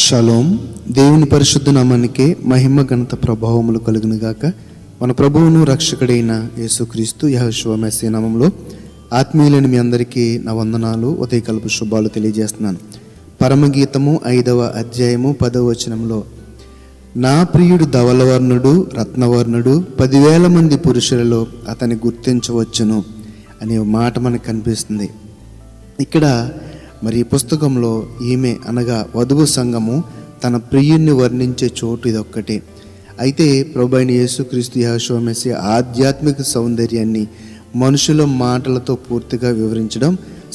Shalom. దేవుని పరిశుద్ధ నామానికే మహిమ ఘనత ప్రభావములు కలుగును గాక. మన ప్రభువును రక్షకుడైన యేసుక్రీస్తు యెహోషువ మెస్సీ నామంలో ఆత్మీయులైన మీ అందరికీ నా వందనాలు, ఉదయకాలపు శుభాలు తెలియజేస్తున్నాను. పరమగీతము 5వ అధ్యాయము 10వ వచనంలో, నా ప్రియుడు ధవలవర్ణుడు రత్నవర్ణుడు 10,000 మంది పురుషులలో అతన్ని గుర్తించవచ్చును అనే మాట మనకు కనిపిస్తుంది. ఇక్కడ మరి ఈ పుస్తకంలో ఈమె అనగా వధువు సంఘము తన ప్రియుణ్ణి వర్ణించే చోటు ఇదొక్కటే. అయితే ప్రభువైన యేసుక్రీస్తు యెహోషువ మెస్సీ ఆధ్యాత్మిక సౌందర్యాన్ని మనుషుల మాటలతో పూర్తిగా వివరించడం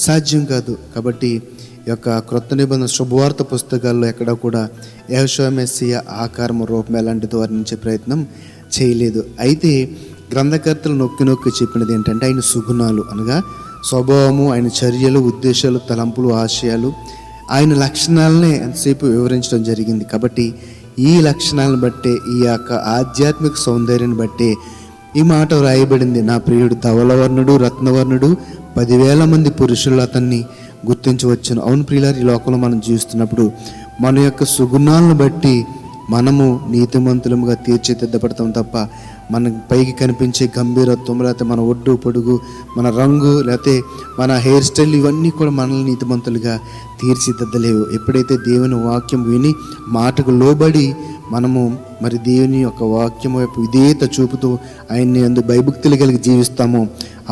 సాధ్యం కాదు. కాబట్టి ఈ యొక్క క్రొత్త నిబంధన శుభవార్త పుస్తకాల్లో ఎక్కడ కూడా యెహోషువ మెస్సీ ఆకారము రూపం ఎలాంటిది వర్ణించే ప్రయత్నం చేయలేదు. అయితే గ్రంథకర్తలు నొక్కి చెప్పినది ఏంటంటే ఆయన సుగుణాలు అనగా స్వభావము, ఆయన చర్యలు, ఉద్దేశాలు, తలంపులు, ఆశయాలు, ఆయన లక్షణాలనే ఎంతసేపు వివరించడం జరిగింది. కాబట్టి ఈ లక్షణాలను బట్టే, ఈ యొక్క ఆధ్యాత్మిక సౌందర్యాన్ని బట్టే ఈ మాట వ్రాయబడింది. నా ప్రియుడు ధవలవర్ణుడు రత్నవర్ణుడు 10,000 మంది పురుషులు అతన్ని గుర్తించవచ్చును. అవును ప్రియులారు, ఈ లోకంలో మనం జీవిస్తున్నప్పుడు మన యొక్క సుగుణాలను బట్టి మనము నీతిమంతులముగా తీర్చిదిద్దపడతాం తప్ప మన పైకి కనిపించే గంభీరత్వం, లేకపోతే మన ఒడ్డు పొడుగు, మన రంగు, లేకపోతే మన హెయిర్ స్టైల్, ఇవన్నీ కూడా మనల్ని నీతిమంతులుగా తీర్చిదిద్దలేవు. ఎప్పుడైతే దేవుని వాక్యం విని మాటకు లోబడి మనము మరి దేవుని యొక్క వాక్యం వైపు విధేయత చూపుతూ ఆయన్ని అందు భయభక్తులు కలిగి జీవిస్తామో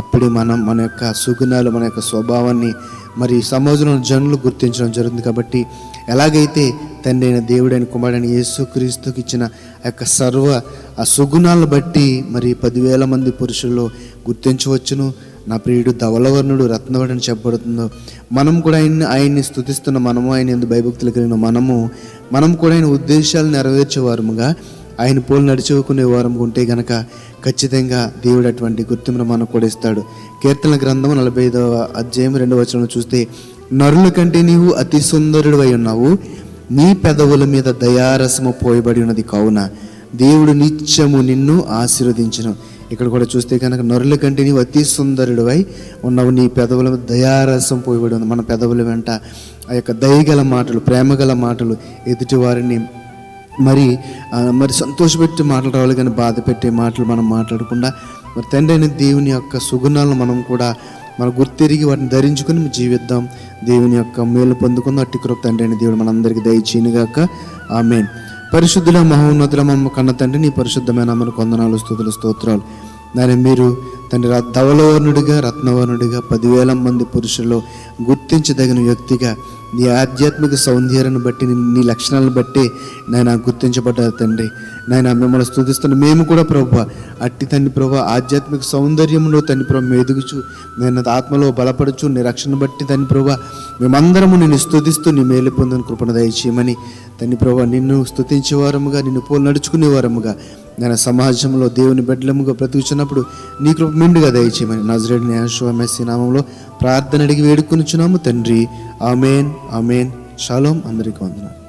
అప్పుడే మనం మన యొక్క సుగుణాలు, మన యొక్క స్వభావాన్ని మరి సమాజంలో జనులు గుర్తించడం జరుగుతుంది. కాబట్టి ఎలాగైతే తండ్రి అయిన దేవుడైన కుమారుడైన యేసుక్రీస్తుకి ఇచ్చిన యొక్క సర్వ ఆ సుగుణాలను బట్టి మరి 10,000 మంది పురుషుల్లో గుర్తించవచ్చును. నా ప్రియుడు ధవలవర్ణుడు రత్నవర్ణుడు చెప్పబడుతుందో మనం కూడా ఆయన్ని స్తుతిస్తున్న మనము, ఆయన ఎందుకు భయభక్తులు కలిగిన మనం కూడా ఆయన ఉద్దేశాలు నెరవేర్చేవారముగా, ఆయన పోలు నడిచుకునే వారం ఉంటే గనక ఖచ్చితంగా దేవుడు అటువంటి గుర్తింపును మనకు కూడా ఇస్తాడు. కీర్తన గ్రంథం 45వ అధ్యాయం 2వ వచనంలో చూస్తే, నరుల కంటే నీవు అతి సుందరుడు అయి ఉన్నావు, నీ పెదవుల మీద దయారసము పోయబడి ఉన్నది కావున దేవుడు నిత్యము నిన్ను ఆశీర్వదించును. ఇక్కడ కూడా చూస్తే కనుక నరుల కంటే నీవు అతి సుందరుడివై ఉన్నావు, నీ పెదవుల మీద దయారసం పోయబడి ఉంది. మన పెదవుల వెంట ఆ యొక్క దయగల మాటలు, ప్రేమగల మాటలు, ఎదుటి వారిని మరి సంతోషపెట్టే మాటలు రావాలి, కానీ బాధ పెట్టే మాటలు మనం మాట్లాడకుండా మరి తండ్రి అయిన దేవుని యొక్క సుగుణాలను మనం కూడా మనం గుర్తిరిగి వాటిని ధరించుకొని జీవిద్దాం. దేవుని యొక్క మేలు పొందుకుందాం. అట్టి కృప తండ్రి అయిన దేవుడు మనందరికీ దయచేయునుగాక. ఆమేన్. పరిశుద్ధుల మహోన్నతుల మమ్మ కన్న తండ్రి, నీ పరిశుద్ధమైన మనకు వందనాలు, స్తుతులు, స్తోత్రాలు. దాని మీరు తండ్రి ధవలవర్ణుడిగా రత్నవర్ణుడిగా 10,000 మంది పురుషుల్లో గుర్తించదగిన వ్యక్తిగా నీ ఆధ్యాత్మిక సౌందర్యాన్ని బట్టి, నీ లక్షణాలను బట్టి నాయన గుర్తించబడ్డారు తండ్రి. నాయన మిమ్మల్ని స్తుతిస్తున్న మేము కూడా ప్రభువా అట్టి తండ్రి ప్రభువా ఆధ్యాత్మిక సౌందర్యంలో తండ్రి ప్రభు ఎదుగుచు, నేను ఆత్మలో బలపడుచు, నీ రక్షణ బట్టి తండ్రి ప్రభువా మేమందరము నిన్ను స్తుతిస్తూ నీ మేలు పొందిన కృపణ దయచేయమని తండ్రి ప్రభువా నిన్ను స్తుతించేవారముగా, నిన్ను పోలు నడుచుకునేవారముగా నేను సమాజంలో దేవుని బిడ్డలముగా బ్రతుకుచున్నప్పుడు నీ కృప మెండుగా దయచేయమని నజరేయుడైన యెహోషువ మెస్సీ నామములో ప్రార్థన అడిగి వేడుకొనుచున్నాము తండ్రి. ఆమేన్, ఆమేన్. షలోం. అందరికీ వందనాలు.